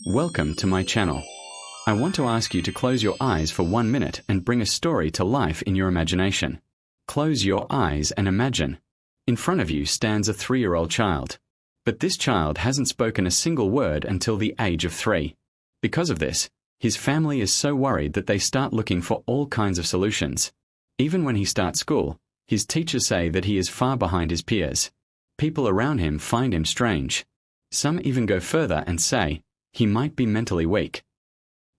Welcome to my channel. I want to ask you to close your eyes for 1 minute and bring a story to life in your imagination. Close your eyes and imagine. In front of you stands a 3-year-old child. But this child hasn't spoken a single word until the age of 3. Because of this, his family is so worried that they start looking for all kinds of solutions. Even when he starts school, his teachers say that he is far behind his peers. People around him find him strange. Some even go further and say he might be mentally weak.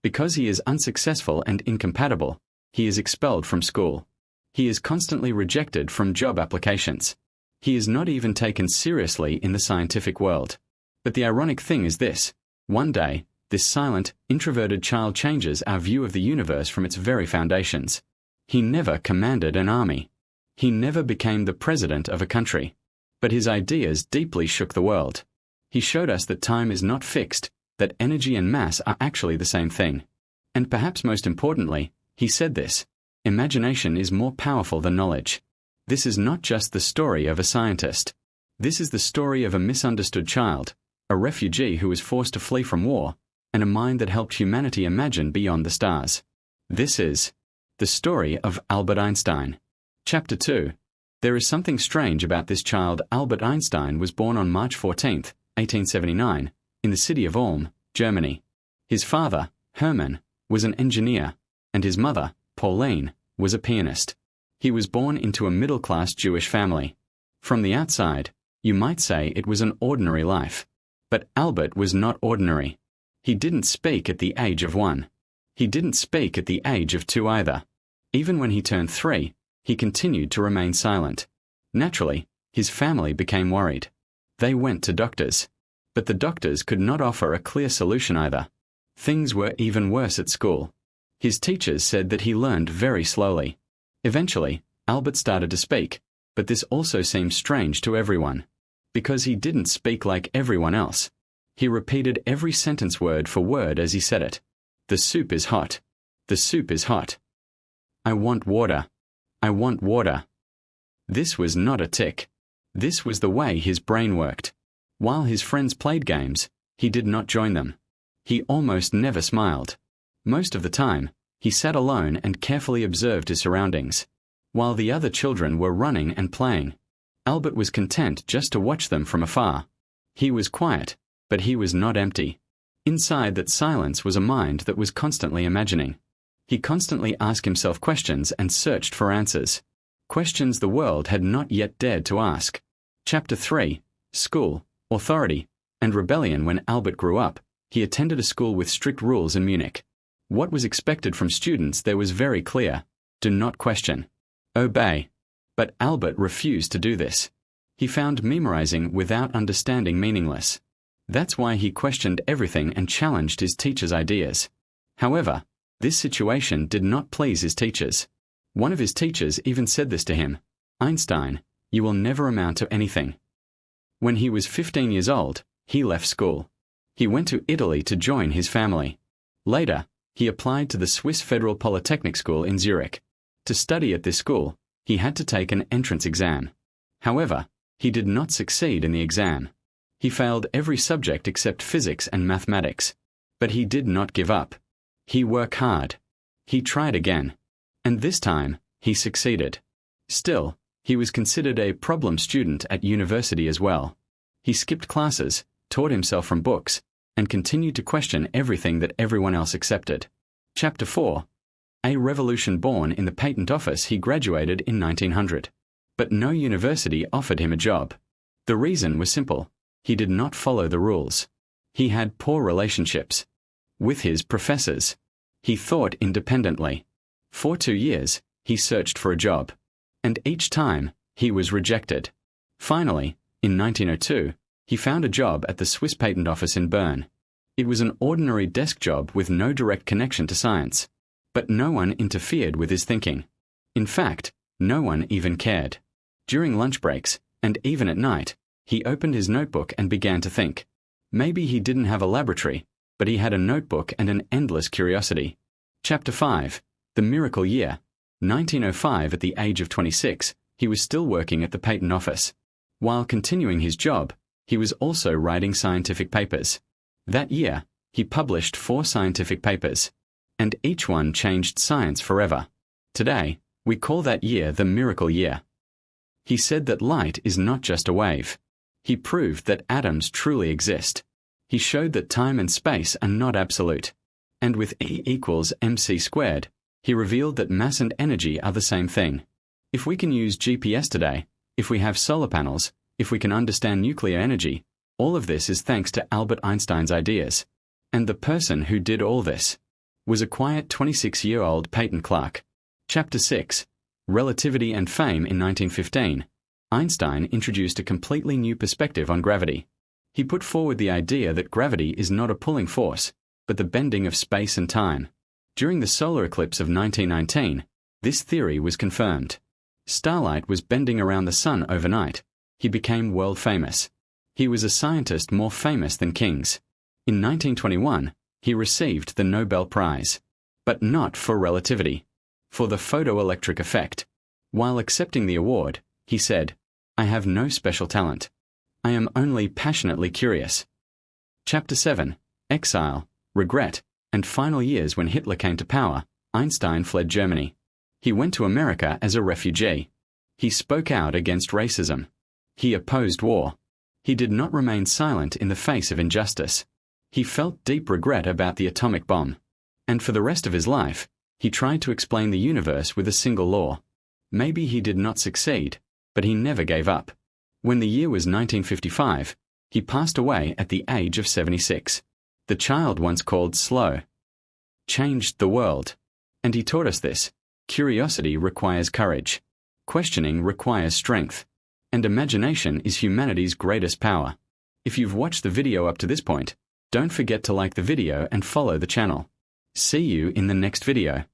Because he is unsuccessful and incompatible, he is expelled from school. He is constantly rejected from job applications. He is not even taken seriously in the scientific world. But the ironic thing is this: one day, this silent, introverted child changes our view of the universe from its very foundations. He never commanded an army. He never became the president of a country. But his ideas deeply shook the world. He showed us that time is not fixed, that energy and mass are actually the same thing. And perhaps most importantly, he said this: imagination is more powerful than knowledge. This is not just the story of a scientist. This is the story of a misunderstood child, a refugee who was forced to flee from war, and a mind that helped humanity imagine beyond the stars. This is the story of Albert Einstein. Chapter 2. There is something strange about this child. Albert Einstein was born on March 14, 1879, in the city of Ulm, Germany. His father, Hermann, was an engineer, and his mother, Pauline, was a pianist. He was born into a middle-class Jewish family. From the outside, you might say it was an ordinary life. But Albert was not ordinary. He didn't speak at the age of 1. He didn't speak at the age of 2 either. Even when he turned 3, he continued to remain silent. Naturally, his family became worried. They went to doctors. But the doctors could not offer a clear solution either. Things were even worse at school. His teachers said that he learned very slowly. Eventually, Albert started to speak, but this also seemed strange to everyone. Because he didn't speak like everyone else. He repeated every sentence word for word as he said it. The soup is hot. The soup is hot. I want water. I want water. This was not a tic. This was the way his brain worked. While his friends played games, he did not join them. He almost never smiled. Most of the time, he sat alone and carefully observed his surroundings. While the other children were running and playing, Albert was content just to watch them from afar. He was quiet, but he was not empty. Inside that silence was a mind that was constantly imagining. He constantly asked himself questions and searched for answers. Questions the world had not yet dared to ask. Chapter 3. School, Authority, and Rebellion. When Albert grew up, he attended a school with strict rules in Munich. What was expected from students there was very clear: do not question. Obey. But Albert refused to do this. He found memorizing without understanding meaningless. That's why he questioned everything and challenged his teachers' ideas. However, this situation did not please his teachers. One of his teachers even said this to him: Einstein, you will never amount to anything. When he was 15 years old, he left school. He went to Italy to join his family. Later, he applied to the Swiss Federal Polytechnic School in Zurich. To study at this school, he had to take an entrance exam. However, he did not succeed in the exam. He failed every subject except physics and mathematics. But he did not give up. He worked hard. He tried again. And this time, he succeeded. Still, he was considered a problem student at university as well. He skipped classes, taught himself from books, and continued to question everything that everyone else accepted. Chapter 4. A revolution. Born in the patent office, he graduated in 1900. But no university offered him a job. The reason was simple: he did not follow the rules. He had poor relationships with his professors. He thought independently. For 2 years, he searched for a job. And each time, he was rejected. Finally, in 1902, he found a job at the Swiss Patent Office in Bern. It was an ordinary desk job with no direct connection to science. But no one interfered with his thinking. In fact, no one even cared. During lunch breaks, and even at night, he opened his notebook and began to think. Maybe he didn't have a laboratory, but he had a notebook and an endless curiosity. Chapter 5. The Miracle Year. 1905. At the age of 26, he was still working at the patent office. While continuing his job, he was also writing scientific papers. That year, He published 4 scientific papers, and each one changed science forever. Today, we call that year the miracle year. He said that light is not just a wave. He proved that atoms truly exist. He showed that time and space are not absolute. And with E equals mc squared, he revealed that mass and energy are the same thing. If we can use GPS today, if we have solar panels, if we can understand nuclear energy, all of this is thanks to Albert Einstein's ideas. And the person who did all this was a quiet 26-year-old Peyton Clark. Chapter 6. Relativity and Fame. In 1915, Einstein introduced a completely new perspective on gravity. He put forward the idea that gravity is not a pulling force, but the bending of space and time. During the solar eclipse of 1919, this theory was confirmed. Starlight was bending around the sun overnight. He became world famous. He was a scientist more famous than kings. In 1921, he received the Nobel Prize, but not for relativity, for the photoelectric effect. While accepting the award, he said, "I have no special talent. I am only passionately curious." Chapter 7. Exile, Regret, and Final Years. When Hitler came to power, Einstein fled Germany. He went to America as a refugee. He spoke out against racism. He opposed war. He did not remain silent in the face of injustice. He felt deep regret about the atomic bomb. And for the rest of his life, he tried to explain the universe with a single law. Maybe he did not succeed, but he never gave up. When the year was 1955, he passed away at the age of 76. The child once called slow changed the world. And he taught us this: curiosity requires courage. Questioning requires strength. And imagination is humanity's greatest power. If you've watched the video up to this point, don't forget to like the video and follow the channel. See you in the next video.